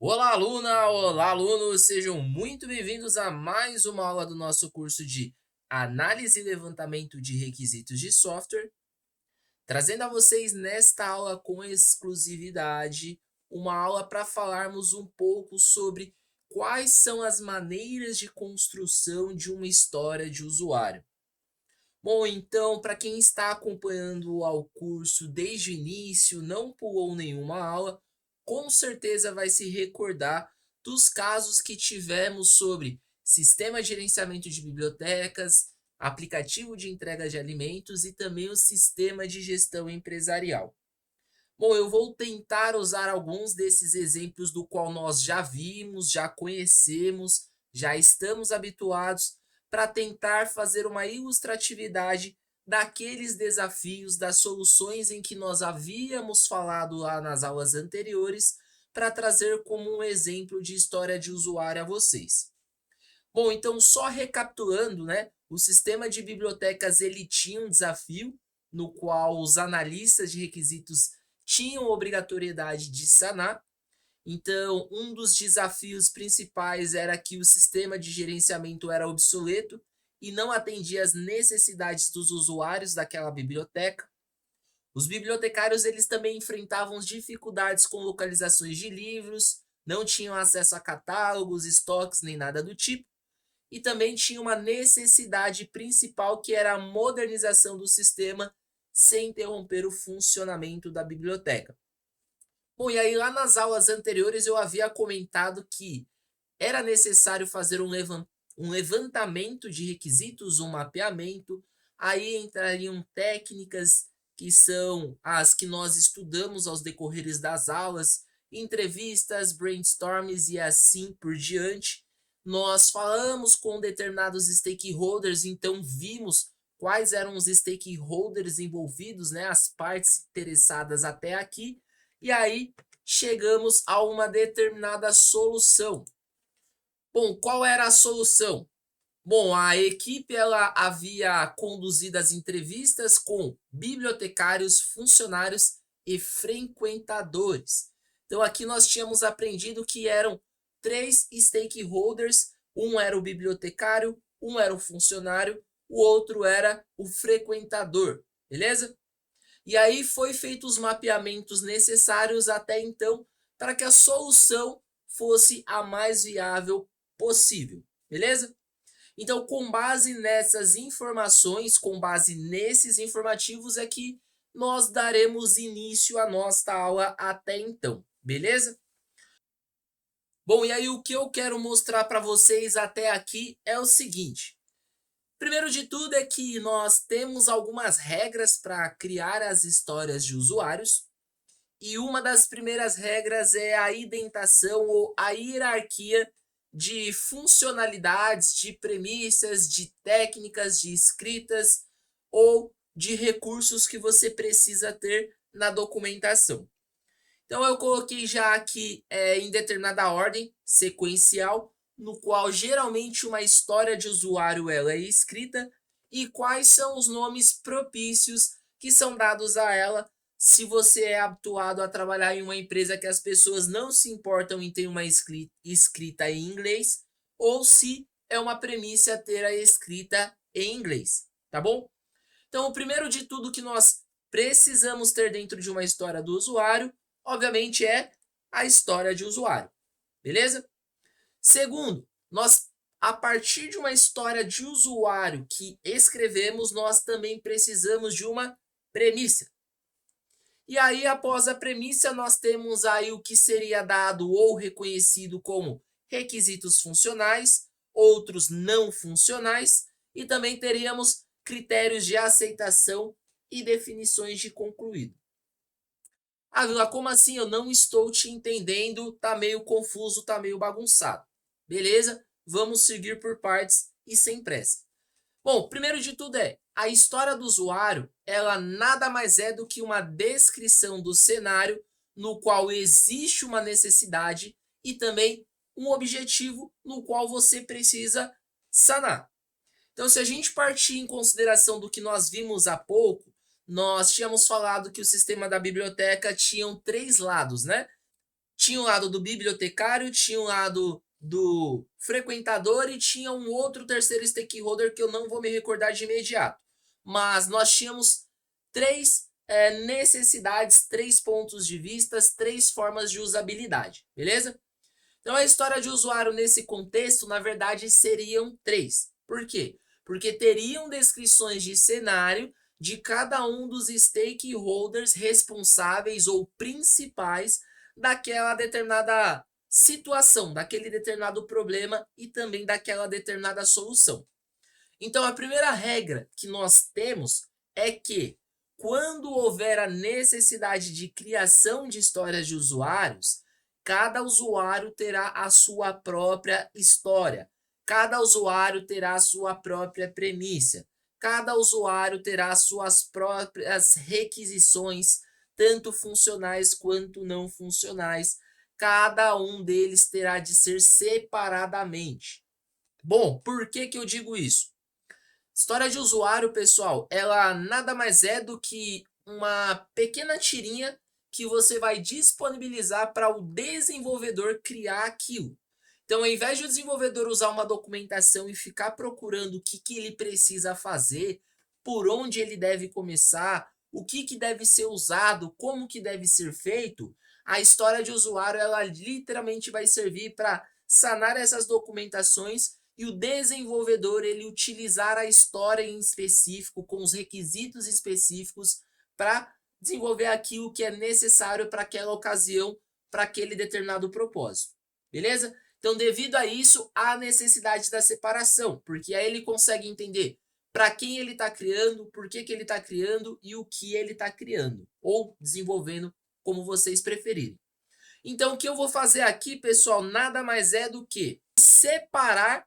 Olá, aluna! Olá, alunos! Sejam muito bem-vindos a mais uma aula do nosso curso de Análise e Levantamento de Requisitos de Software, trazendo a vocês nesta aula com exclusividade uma aula para falarmos um pouco sobre quais são as maneiras de construção de uma história de usuário. Bom, então, para quem está acompanhando ao curso desde o início, não pulou nenhuma aula, com certeza vai se recordar dos casos que tivemos sobre sistema de gerenciamento de bibliotecas, aplicativo de entrega de alimentos e também o sistema de gestão empresarial. Bom, eu vou tentar usar alguns desses exemplos do qual nós já vimos, já conhecemos, já estamos habituados, para tentar fazer uma ilustratividade daqueles desafios, das soluções em que nós havíamos falado lá nas aulas anteriores, para trazer como um exemplo de história de usuário a vocês. Bom, então só recapitulando, né? O sistema de bibliotecas ele tinha um desafio no qual os analistas de requisitos tinham obrigatoriedade de sanar. Então, um dos desafios principais era que o sistema de gerenciamento era obsoleto e não atendia às necessidades dos usuários daquela biblioteca. Os bibliotecários eles também enfrentavam dificuldades com localizações de livros, não tinham acesso a catálogos, estoques nem nada do tipo e também tinha uma necessidade principal que era a modernização do sistema sem interromper o funcionamento da biblioteca. Bom, e aí lá nas aulas anteriores eu havia comentado que era necessário fazer um levantamento de requisitos, um mapeamento, aí entrariam técnicas que são as que nós estudamos aos decorreres das aulas, entrevistas, brainstorms e assim por diante. Nós falamos com determinados stakeholders, então vimos quais eram os stakeholders envolvidos, né, as partes interessadas até aqui, e aí chegamos a uma determinada solução. Bom, qual era a solução? Bom, a equipe ela havia conduzido as entrevistas com bibliotecários, funcionários e frequentadores. Então aqui nós tínhamos aprendido que eram três stakeholders, um era o bibliotecário, um era o funcionário, o outro era o frequentador, beleza? E aí foi feitos os mapeamentos necessários até então para que a solução fosse a mais viável possível, beleza? Então, com base nessas informações, com base nesses informativos, é que nós daremos início à nossa aula até então, beleza? Bom, e aí o que eu quero mostrar para vocês até aqui é o seguinte. Primeiro de tudo é que nós temos algumas regras para criar as histórias de usuários, e uma das primeiras regras é a indentação ou a hierarquia de funcionalidades, de premissas, de técnicas, de escritas ou de recursos que você precisa ter na documentação. Então eu coloquei já aqui em determinada ordem sequencial, no qual geralmente uma história de usuário ela é escrita e quais são os nomes propícios que são dados a ela se você é habituado a trabalhar em uma empresa que as pessoas não se importam em ter uma escrita em inglês ou se é uma premissa ter a escrita em inglês, tá bom? Então, o primeiro de tudo que nós precisamos ter dentro de uma história do usuário, obviamente, é a história de usuário, beleza? Segundo, nós, a partir de uma história de usuário que escrevemos, nós também precisamos de uma premissa. E aí, após a premissa, nós temos aí o que seria dado ou reconhecido como requisitos funcionais, outros não funcionais, e também teríamos critérios de aceitação e definições de concluído. Ah, Vila, como assim? Eu não estou te entendendo, tá meio confuso, tá meio bagunçado. Beleza? Vamos seguir por partes e sem pressa. Bom, primeiro de tudo a história do usuário, ela nada mais é do que uma descrição do cenário no qual existe uma necessidade e também um objetivo no qual você precisa sanar. Então, se a gente partir em consideração do que nós vimos há pouco, nós tínhamos falado que o sistema da biblioteca tinha três lados, né? Tinha o lado do bibliotecário, tinha o lado do frequentador e tinha um outro terceiro stakeholder que eu não vou me recordar de imediato. Mas nós tínhamos três necessidades, três pontos de vista, três formas de usabilidade, beleza? Então a história de usuário nesse contexto, na verdade, seriam três. Por quê? Porque teriam descrições de cenário de cada um dos stakeholders responsáveis ou principais daquela determinada situação, daquele determinado problema e também daquela determinada solução. Então, a primeira regra que nós temos é que quando houver a necessidade de criação de histórias de usuários, cada usuário terá a sua própria história, cada usuário terá a sua própria premissa, cada usuário terá suas próprias requisições, tanto funcionais quanto não funcionais. Cada um deles terá de ser separadamente. Bom, por que eu digo isso? História de usuário, pessoal, ela nada mais é do que uma pequena tirinha que você vai disponibilizar para o desenvolvedor criar aquilo. Então, ao invés de o desenvolvedor usar uma documentação e ficar procurando o que ele precisa fazer, por onde ele deve começar, o que deve ser usado, como que deve ser feito, a história de usuário ela literalmente vai servir para sanar essas documentações e o desenvolvedor ele utilizar a história em específico, com os requisitos específicos, para desenvolver aquilo que é necessário para aquela ocasião, para aquele determinado propósito. Beleza? Então, devido a isso, há necessidade da separação, porque aí ele consegue entender para quem ele está criando, por que ele está criando e o que ele está criando, ou desenvolvendo, como vocês preferirem. Então, o que eu vou fazer aqui, pessoal, nada mais é do que separar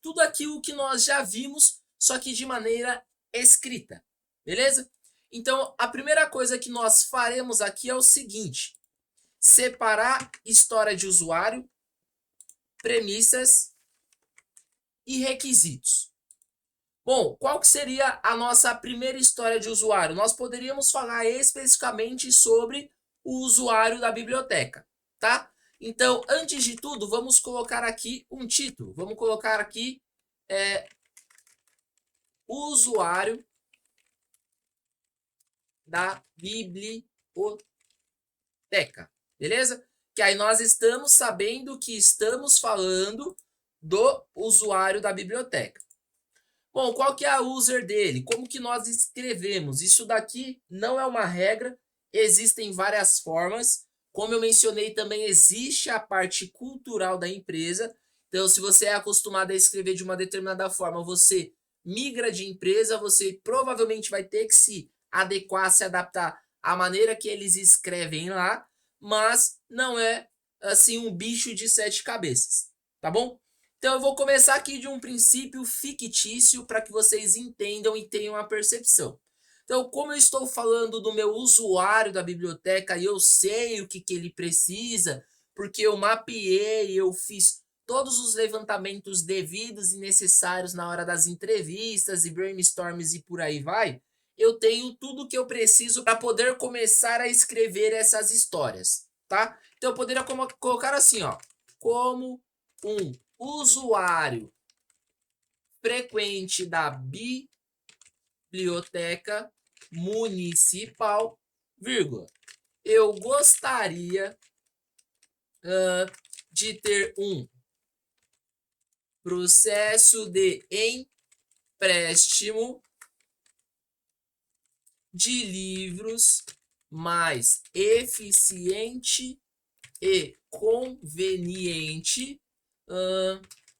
tudo aquilo que nós já vimos, só que de maneira escrita, beleza? Então, a primeira coisa que nós faremos aqui é o seguinte: separar história de usuário, premissas e requisitos. Bom, qual que seria a nossa primeira história de usuário? Nós poderíamos falar especificamente sobre o usuário da biblioteca, tá? Então, antes de tudo, vamos colocar aqui um título. Vamos colocar aqui usuário da biblioteca, beleza? Que aí nós estamos sabendo que estamos falando do usuário da biblioteca. Bom, qual que é a user dele? Como que nós escrevemos? Isso daqui não é uma regra, existem várias formas. Como eu mencionei, também existe a parte cultural da empresa. Então, se você é acostumado a escrever de uma determinada forma, você migra de empresa, você provavelmente vai ter que se adequar, se adaptar à maneira que eles escrevem lá, mas não é assim um bicho de sete cabeças, tá bom? Então eu vou começar aqui de um princípio fictício para que vocês entendam e tenham a percepção. Então, como eu estou falando do meu usuário da biblioteca e eu sei o que ele precisa, porque eu mapeei, eu fiz todos os levantamentos devidos e necessários na hora das entrevistas e brainstorms e por aí vai, eu tenho tudo o que eu preciso para poder começar a escrever essas histórias, tá? Então eu poderia colocar assim, ó, como um usuário frequente da biblioteca municipal, vírgula. Eu gostaria de ter um processo de empréstimo de livros mais eficiente e conveniente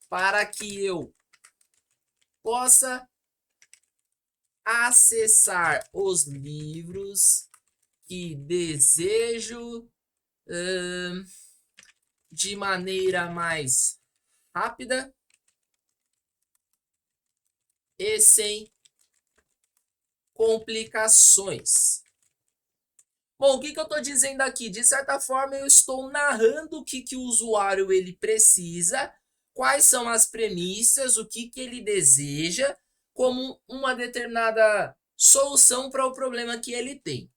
para que eu possa acessar os livros que desejo de maneira mais rápida e sem complicações. Bom, o que eu estou dizendo aqui? De certa forma, eu estou narrando o que o usuário ele precisa, quais são as premissas, o que ele deseja, como uma determinada solução para o problema que ele tem.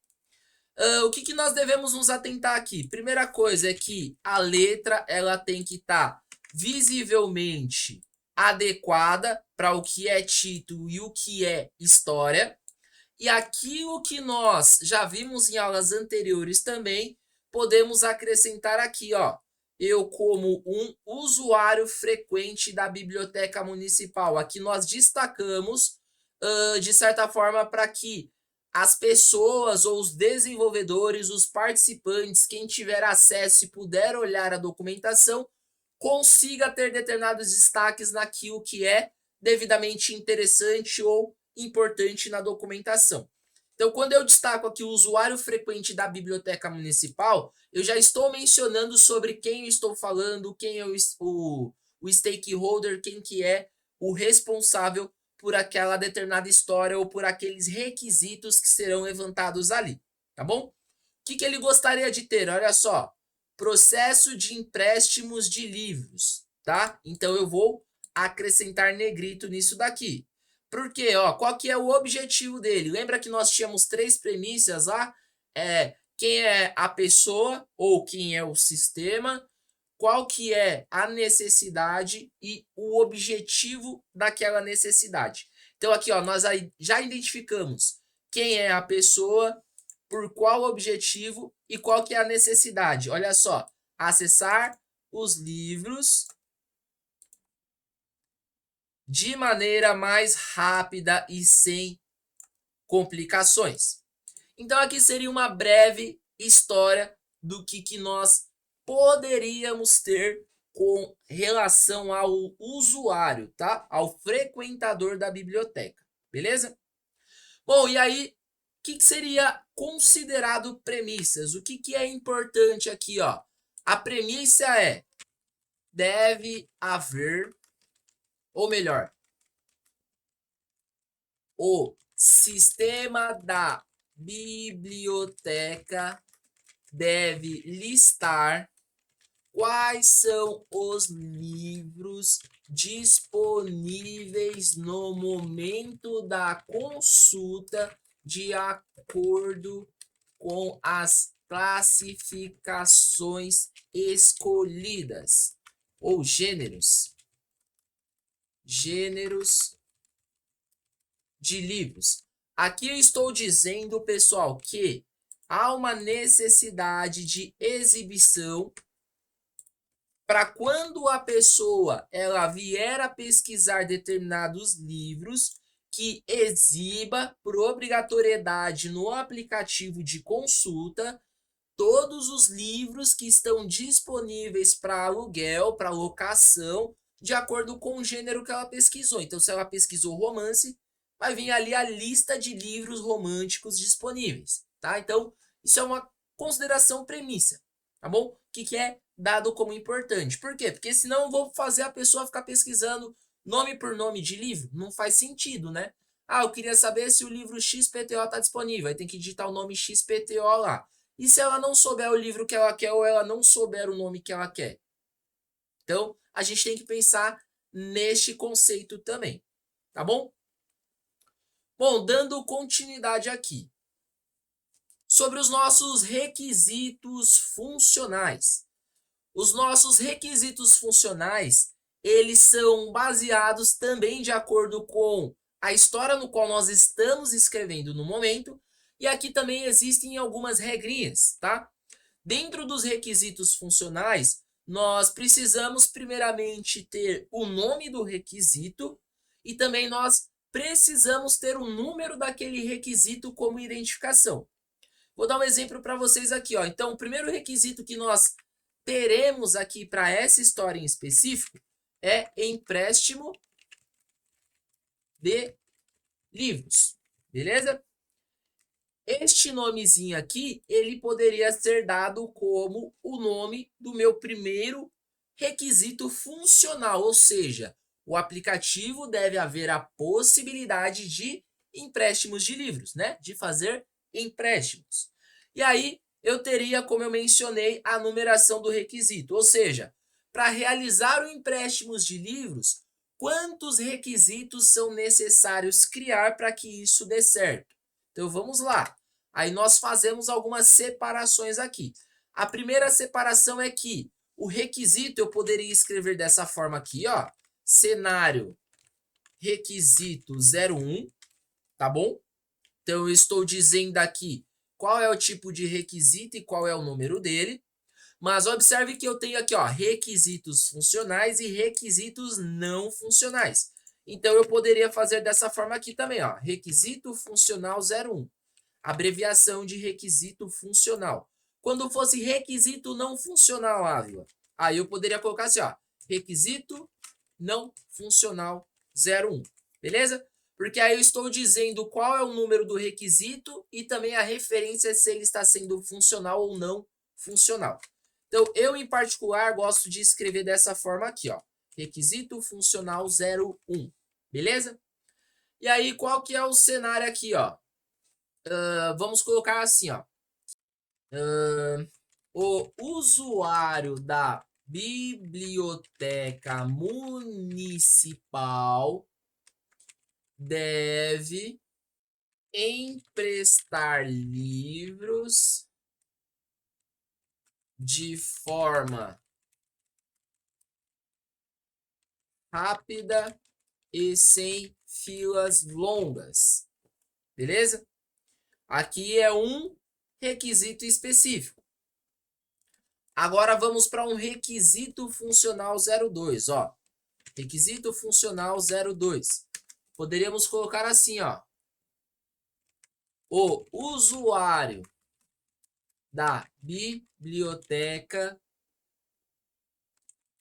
O que nós devemos nos atentar aqui? Primeira coisa é que a letra ela tem que estar visivelmente adequada para o que é título e o que é história. E aquilo que nós já vimos em aulas anteriores também, podemos acrescentar aqui, ó. Eu, como um usuário frequente da biblioteca municipal, aqui nós destacamos, de certa forma, para que as pessoas ou os desenvolvedores, os participantes, quem tiver acesso e puder olhar a documentação, consiga ter determinados destaques naquilo que é devidamente interessante ou importante na documentação. Então, quando eu destaco aqui o usuário frequente da biblioteca municipal, eu já estou mencionando sobre quem eu estou falando, quem é o stakeholder, quem que é o responsável por aquela determinada história ou por aqueles requisitos que serão levantados ali, tá bom? O que ele gostaria de ter? Olha só, processo de empréstimos de livros, tá? Então eu vou acrescentar negrito nisso daqui. Por quê? Ó, qual que é o objetivo dele? Lembra que nós tínhamos 3 premissas lá? Quem é a pessoa ou quem é o sistema, qual que é a necessidade e o objetivo daquela necessidade. Então aqui, ó, nós já identificamos quem é a pessoa, por qual objetivo e qual que é a necessidade. Olha só, acessar os livros de maneira mais rápida e sem complicações. Então aqui seria uma breve história do que nós poderíamos ter com relação ao usuário, tá? Ao frequentador da biblioteca, beleza? Bom, e aí, o que seria considerado premissas? O que é importante aqui, ó? A premissa é, deve haver, ou melhor, o sistema da biblioteca deve listar quais são os livros disponíveis no momento da consulta de acordo com as classificações escolhidas ou gêneros de livros. Aqui eu estou dizendo, pessoal, que há uma necessidade de exibição para quando a pessoa ela vier a pesquisar determinados livros, que exiba por obrigatoriedade no aplicativo de consulta todos os livros que estão disponíveis para aluguel, para locação, de acordo com o gênero que ela pesquisou. Então, se ela pesquisou romance, vai vir ali a lista de livros românticos disponíveis, tá? Então, isso é uma consideração premissa, tá bom? O que é dado como importante. Por quê? Porque senão eu vou fazer a pessoa ficar pesquisando nome por nome de livro. Não faz sentido, né? Ah, eu queria saber se o livro XPTO está disponível. Aí tem que digitar o nome XPTO lá. E se ela não souber o livro que ela quer ou ela não souber o nome que ela quer? Então, a gente tem que pensar neste conceito também, tá bom? Bom, dando continuidade aqui. Sobre os nossos requisitos funcionais. Os nossos requisitos funcionais, eles são baseados também de acordo com a história no qual nós estamos escrevendo no momento, e aqui também existem algumas regrinhas, tá? Dentro dos requisitos funcionais, nós precisamos primeiramente ter o nome do requisito e também nós precisamos ter o número daquele requisito como identificação. Vou dar um exemplo para vocês aqui, ó. Então, o primeiro requisito que nós teremos aqui para essa história em específico é empréstimo de livros, beleza? Este nomezinho aqui, ele poderia ser dado como o nome do meu primeiro requisito funcional, ou seja, o aplicativo deve haver a possibilidade de empréstimos de livros, né? De fazer empréstimos. E aí eu teria, como eu mencionei, a numeração do requisito, ou seja, para realizar o empréstimo de livros, quantos requisitos são necessários criar para que isso dê certo? Então vamos lá. Aí nós fazemos algumas separações aqui. A primeira separação é que o requisito eu poderia escrever dessa forma aqui, ó. Cenário requisito 01, tá bom? Então eu estou dizendo aqui qual é o tipo de requisito e qual é o número dele. Mas observe que eu tenho aqui, ó, requisitos funcionais e requisitos não funcionais. Então eu poderia fazer dessa forma aqui também, ó, requisito funcional 01, abreviação de requisito funcional. Quando fosse requisito não funcional, Ávila, aí eu poderia colocar assim, ó, requisito não funcional 01, beleza? Porque aí eu estou dizendo qual é o número do requisito e também a referência se ele está sendo funcional ou não funcional. Então, eu em particular gosto de escrever dessa forma aqui, ó, requisito funcional 01, beleza? E aí, qual que é o cenário aqui, ó? Vamos colocar assim, ó. O usuário da biblioteca municipal deve emprestar livros de forma rápida e sem filas longas, beleza? Aqui é um requisito específico. Agora vamos para um requisito funcional 02, ó. Requisito funcional 02. Poderíamos colocar assim, ó. O usuário da biblioteca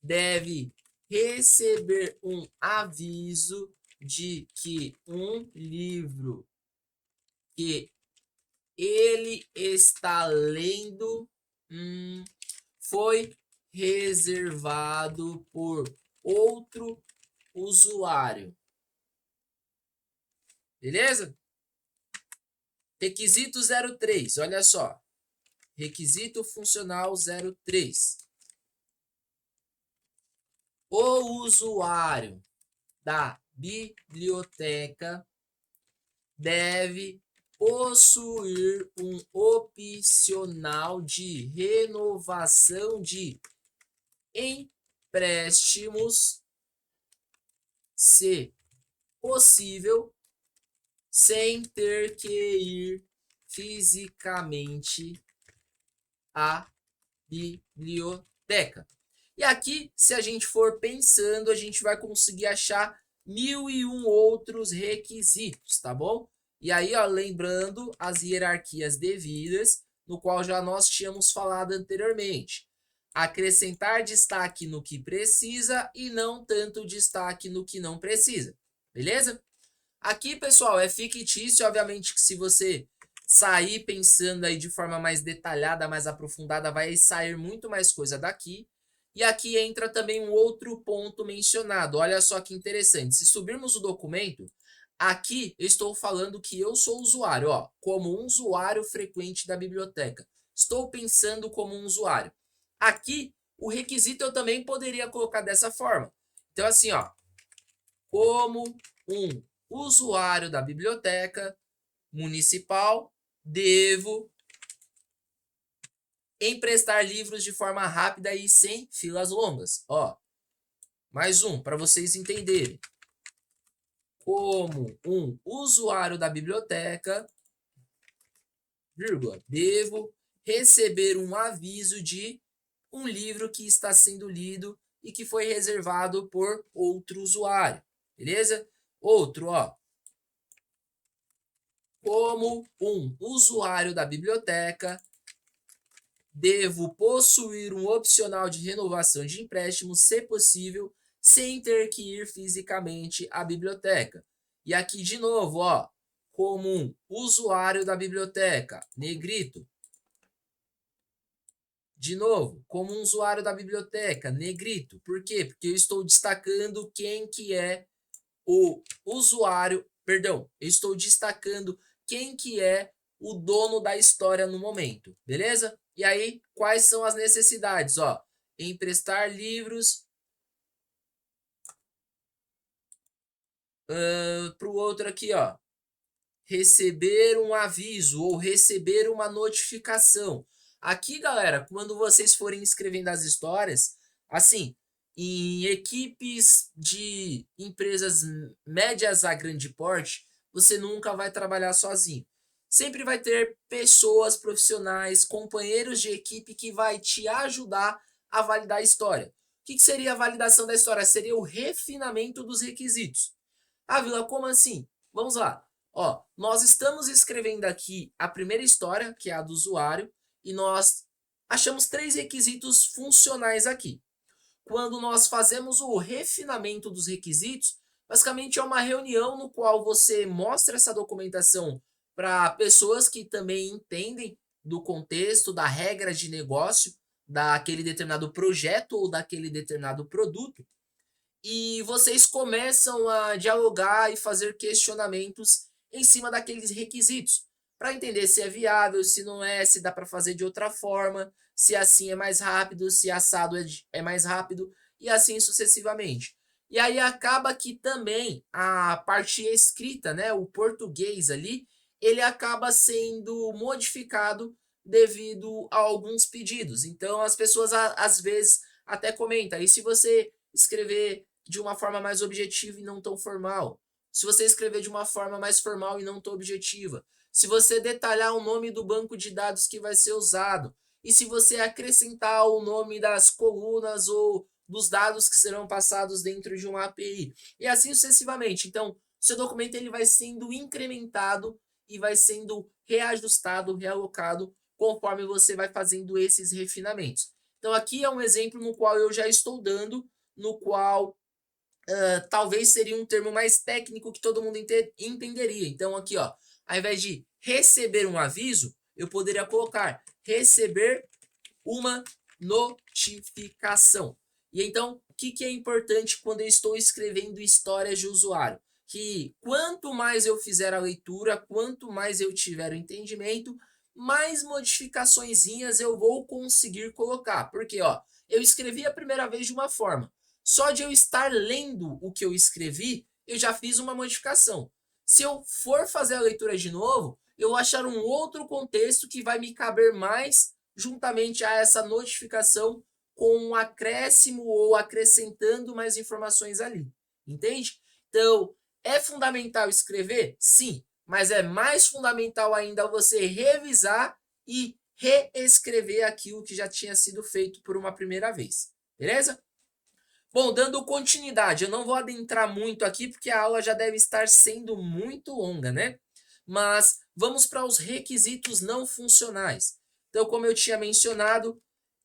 deve receber um aviso de que um livro que ele está lendo foi reservado por outro usuário. Beleza? Requisito 03, olha só. Requisito funcional 03. O usuário da biblioteca deve possuir um opcional de renovação de empréstimos, se possível, sem ter que ir fisicamente à biblioteca. E aqui, se a gente for pensando, a gente vai conseguir achar 1001 outros requisitos, tá bom? E aí, ó, lembrando as hierarquias devidas, no qual já nós tínhamos falado anteriormente. Acrescentar destaque no que precisa e não tanto destaque no que não precisa, beleza? Aqui, pessoal, é fictício, obviamente que se você sair pensando aí de forma mais detalhada, mais aprofundada, vai sair muito mais coisa daqui. E aqui entra também um outro ponto mencionado. Olha só que interessante. Se subirmos o documento, aqui eu estou falando que eu sou usuário, ó, como um usuário frequente da biblioteca. Estou pensando como um usuário. Aqui, o requisito eu também poderia colocar dessa forma. Então, assim, ó, como um usuário da biblioteca municipal, devo emprestar livros de forma rápida e sem filas longas. Ó, mais um para vocês entenderem. Como um usuário da biblioteca, vírgula, devo receber um aviso de um livro que está sendo lido e que foi reservado por outro usuário. Beleza? Outro, ó. Como um usuário da biblioteca, devo possuir um opcional de renovação de empréstimo, se possível, sem ter que ir fisicamente à biblioteca. E aqui de novo, ó, como um usuário da biblioteca, negrito. De novo, como um usuário da biblioteca, negrito. Por quê? Porque eu estou destacando quem que é o usuário, perdão, eu estou destacando quem que é o dono da história no momento, beleza? E aí, quais são as necessidades? Ó, emprestar livros para o outro aqui, ó. receber um aviso ou receber uma notificação. Aqui, galera, quando vocês forem escrevendo as histórias, assim, em equipes de empresas médias a grande porte, você nunca vai trabalhar sozinho. Sempre vai ter pessoas profissionais, companheiros de equipe que vai te ajudar a validar a história. O que seria a validação da história? Seria o refinamento dos requisitos. Ah, Vila, como assim? Vamos lá. Ó, nós estamos escrevendo aqui a primeira história, que é a do usuário, e nós achamos 3 requisitos funcionais aqui. Quando nós fazemos o refinamento dos requisitos, basicamente é uma reunião no qual você mostra essa documentação para pessoas que também entendem do contexto, da regra de negócio, daquele determinado projeto ou daquele determinado produto, e vocês começam a dialogar e fazer questionamentos em cima daqueles requisitos, para entender se é viável, se não é, se dá para fazer de outra forma, se assim é mais rápido, se assado é mais rápido, e assim sucessivamente. E aí acaba que também a parte escrita, né, o português ali, ele acaba sendo modificado devido a alguns pedidos. Então as pessoas às vezes até comentam, e se você escrever de uma forma mais objetiva e não tão formal, se você escrever de uma forma mais formal e não tão objetiva, se você detalhar o nome do banco de dados que vai ser usado, e se você acrescentar o nome das colunas ou dos dados que serão passados dentro de uma API, e assim sucessivamente. Então, seu documento ele vai sendo incrementado e vai sendo reajustado, realocado, conforme você vai fazendo esses refinamentos. Então, aqui é um exemplo no qual eu já estou dando, no qual talvez seria um termo mais técnico que todo mundo entenderia. Então, aqui, ó, ao invés de receber um aviso, eu poderia colocar receber uma notificação. E então, o que é importante quando eu estou escrevendo histórias de usuário? Que quanto mais eu fizer a leitura, quanto mais eu tiver o entendimento, mais modificaçõezinhas eu vou conseguir colocar. Porque, ó, eu escrevi a primeira vez de uma forma. Só de eu estar lendo o que eu escrevi, eu já fiz uma modificação. Se eu for fazer a leitura de novo, eu vou achar um outro contexto que vai me caber mais juntamente a essa notificação com um acréscimo ou acrescentando mais informações ali. Entende? Então, é fundamental escrever? Sim, mas é mais fundamental ainda você revisar e reescrever aquilo que já tinha sido feito por uma primeira vez. Beleza? Bom, dando continuidade, eu não vou adentrar muito aqui porque a aula já deve estar sendo muito longa, né? Mas vamos para os requisitos não funcionais. Então, como eu tinha mencionado,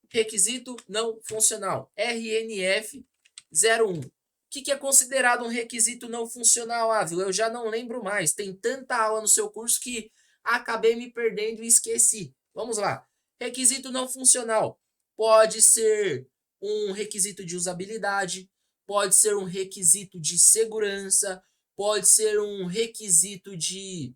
requisito não funcional, RNF 01. O que é considerado um requisito não funcional, Ávila? Eu já não lembro mais. Tem tanta aula no seu curso que acabei me perdendo e esqueci. Vamos lá. Requisito não funcional pode ser um requisito de usabilidade, pode ser um requisito de segurança, pode ser um requisito de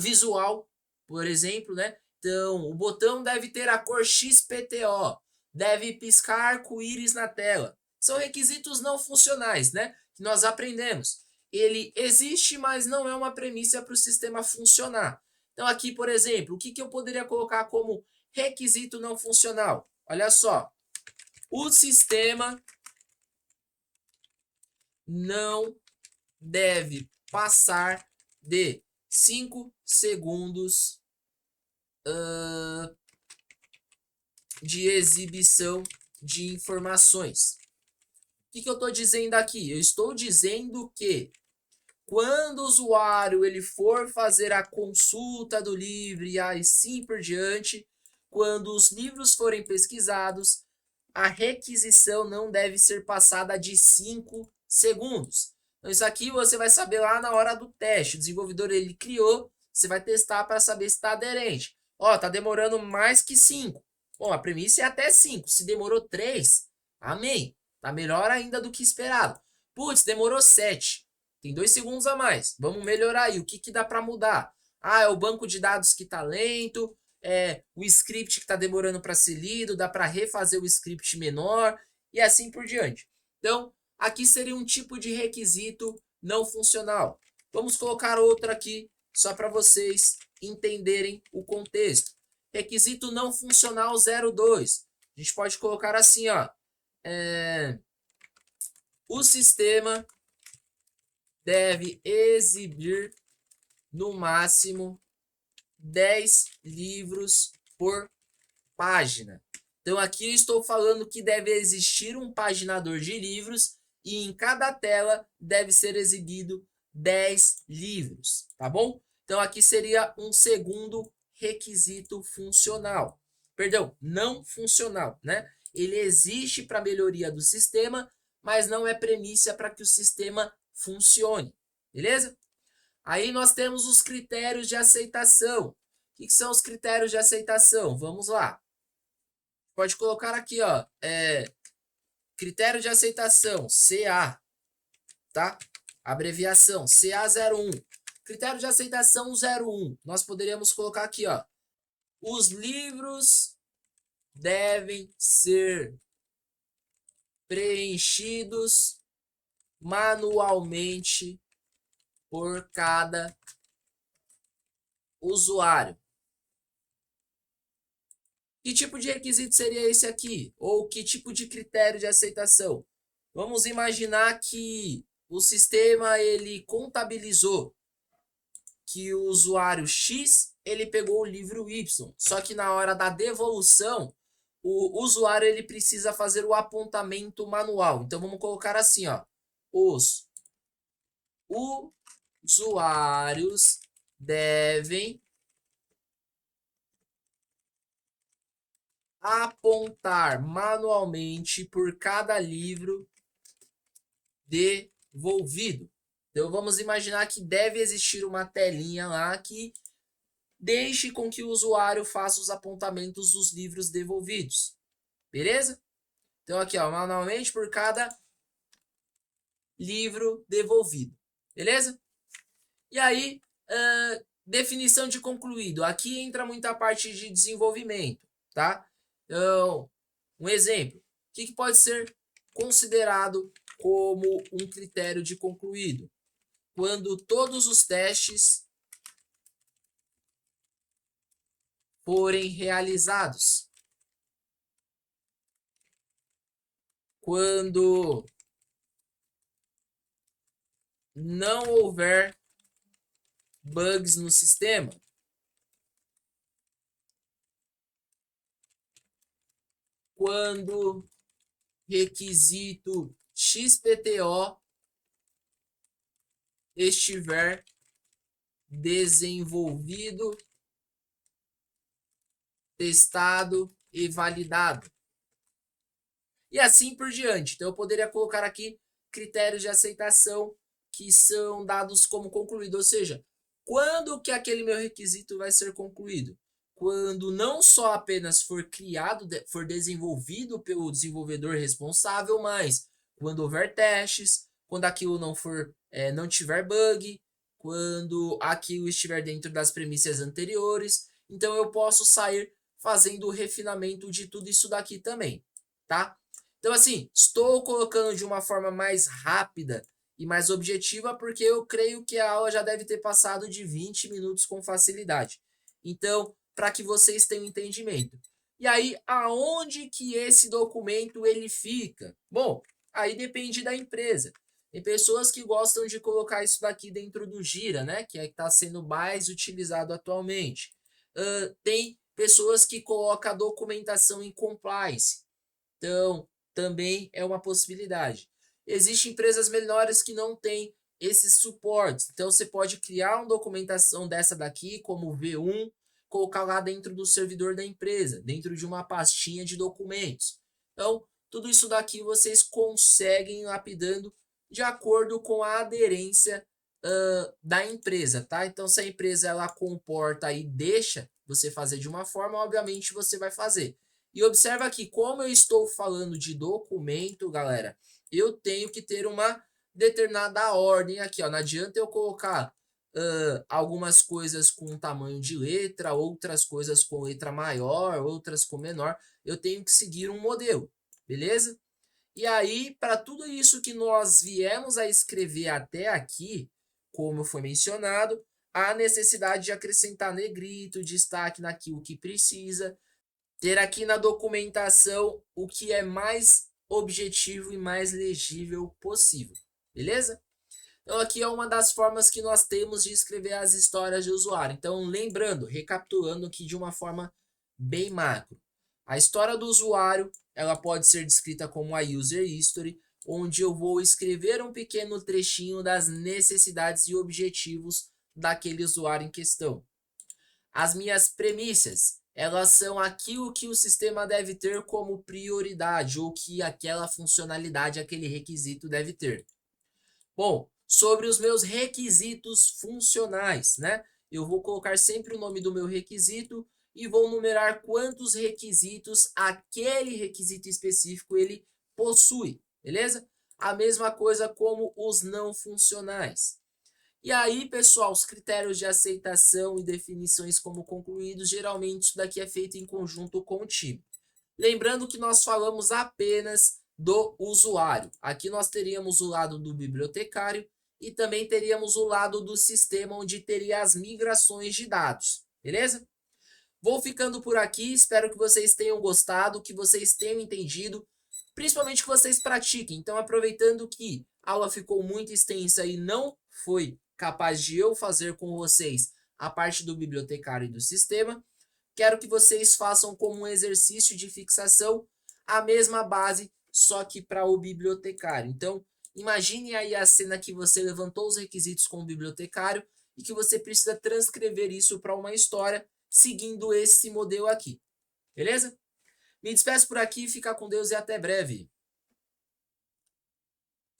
visual, por exemplo, né? Então, o botão deve ter a cor XPTO, deve piscar arco-íris na tela. São requisitos não funcionais, né? Que nós aprendemos. Ele existe, mas não é uma premissa para o sistema funcionar. Então, aqui, por exemplo, o que eu poderia colocar como requisito não funcional? Olha só. O sistema não deve passar de 5 segundos de exibição de informações. O que eu estou dizendo aqui? Eu estou dizendo que quando o usuário ele for fazer a consulta do livro e assim por diante, quando os livros forem pesquisados, a requisição não deve ser passada de 5 segundos. Então isso aqui você vai saber lá na hora do teste. O desenvolvedor ele criou, você vai testar para saber se está aderente. Ó, tá demorando mais que 5. Bom, a premissa é até 5. Se demorou 3, amém. Tá melhor ainda do que esperado. Putz, demorou 7. Tem 2 segundos a mais. Vamos melhorar aí. O que dá para mudar? Ah, é o banco de dados que tá lento, é o script que está demorando para ser lido, dá para refazer o script menor e assim por diante. Então, aqui seria um tipo de requisito não funcional. Vamos colocar outro aqui só para vocês entenderem o contexto. Requisito não funcional 02. A gente pode colocar assim, ó. O sistema deve exibir no máximo 10 livros por página. Então aqui eu estou falando que deve existir um paginador de livros e em cada tela deve ser exibido 10 livros, tá bom? Então aqui seria um segundo requisito funcional. Perdão, não funcional, né? Ele existe para melhoria do sistema, mas não é premissa para que o sistema funcione, beleza? Aí nós temos os critérios de aceitação. O que são os critérios de aceitação? Vamos lá. Pode colocar aqui, ó, critério de aceitação, CA, tá? Abreviação, CA01. Critério de aceitação 01. Nós poderíamos colocar aqui, ó, os livros devem ser preenchidos manualmente por cada usuário. Que tipo de requisito seria esse aqui? Ou que tipo de critério de aceitação? Vamos imaginar que o sistema ele contabilizou que o usuário X ele pegou o livro Y, só que na hora da devolução o usuário ele precisa fazer o apontamento manual. Então vamos colocar assim, ó, os usuários devem apontar manualmente por cada livro devolvido. Então vamos imaginar que deve existir uma telinha lá que deixe com que o usuário faça os apontamentos dos livros devolvidos. Beleza? Então aqui, ó, manualmente por cada livro devolvido. Beleza? E aí, definição de concluído. Aqui entra muita parte de desenvolvimento, tá? Então, um exemplo. O que pode ser considerado como um critério de concluído? Quando todos os testes forem realizados. Quando não houver bugs no sistema. Quando requisito XPTO estiver desenvolvido, testado e validado. E assim por diante. Então eu poderia colocar aqui critérios de aceitação que são dados como concluído, ou seja, quando que aquele meu requisito vai ser concluído? Quando não só apenas for criado, for desenvolvido pelo desenvolvedor responsável, mas quando houver testes, quando aquilo não tiver bug, quando aquilo estiver dentro das premissas anteriores, então eu posso sair fazendo o refinamento de tudo isso daqui também, tá? Então assim, estou colocando de uma forma mais rápida e mais objetiva, porque eu creio que a aula já deve ter passado de 20 minutos com facilidade. Então, para que vocês tenham entendimento. E aí, aonde que esse documento ele fica? Bom, aí depende da empresa. Tem pessoas que gostam de colocar isso daqui dentro do Gira, né? Que é que está sendo mais utilizado atualmente. Tem pessoas que colocam a documentação em compliance. Então, também é uma possibilidade. Existem empresas menores que não têm esses suportes. Então, você pode criar uma documentação dessa daqui, como V1, colocar lá dentro do servidor da empresa, dentro de uma pastinha de documentos. Então, tudo isso daqui vocês conseguem lapidando de acordo com a aderência da empresa, tá? Então, se a empresa ela comporta e deixa você fazer de uma forma, obviamente você vai fazer. E observa aqui, como eu estou falando de documento, galera, eu tenho que ter uma determinada ordem aqui, ó. Não adianta eu colocar algumas coisas com tamanho de letra, outras coisas com letra maior, outras com menor. Eu tenho que seguir um modelo, beleza? E aí, para tudo isso que nós viemos a escrever até aqui, como foi mencionado, a necessidade de acrescentar negrito, destaque naquilo que precisa, ter aqui na documentação o que é mais objetivo e mais legível possível, beleza? Então aqui é uma das formas que nós temos de escrever as histórias de usuário. Então lembrando, recapitulando aqui de uma forma bem macro. A história do usuário, ela pode ser descrita como a user history, onde eu vou escrever um pequeno trechinho das necessidades e objetivos daquele usuário em questão. As minhas premissas, elas são aquilo que o sistema deve ter como prioridade ou que aquela funcionalidade, aquele requisito deve ter. Bom, sobre os meus requisitos funcionais, né? Eu vou colocar sempre o nome do meu requisito e vou numerar quantos requisitos aquele requisito específico ele possui, beleza? A mesma coisa como os não funcionais. E aí, pessoal, os critérios de aceitação e definições como concluídos, geralmente isso daqui é feito em conjunto com o time. Lembrando que nós falamos apenas do usuário. Aqui nós teríamos o lado do bibliotecário e também teríamos o lado do sistema, onde teria as migrações de dados, beleza? Vou ficando por aqui, espero que vocês tenham gostado, que vocês tenham entendido, principalmente que vocês pratiquem. Então, aproveitando que a aula ficou muito extensa e não foi capaz de eu fazer com vocês a parte do bibliotecário e do sistema, quero que vocês façam como um exercício de fixação a mesma base, só que para o bibliotecário. Então, imagine aí a cena que você levantou os requisitos com o bibliotecário e que você precisa transcrever isso para uma história seguindo esse modelo aqui. Beleza? Me despeço por aqui, fica com Deus e até breve.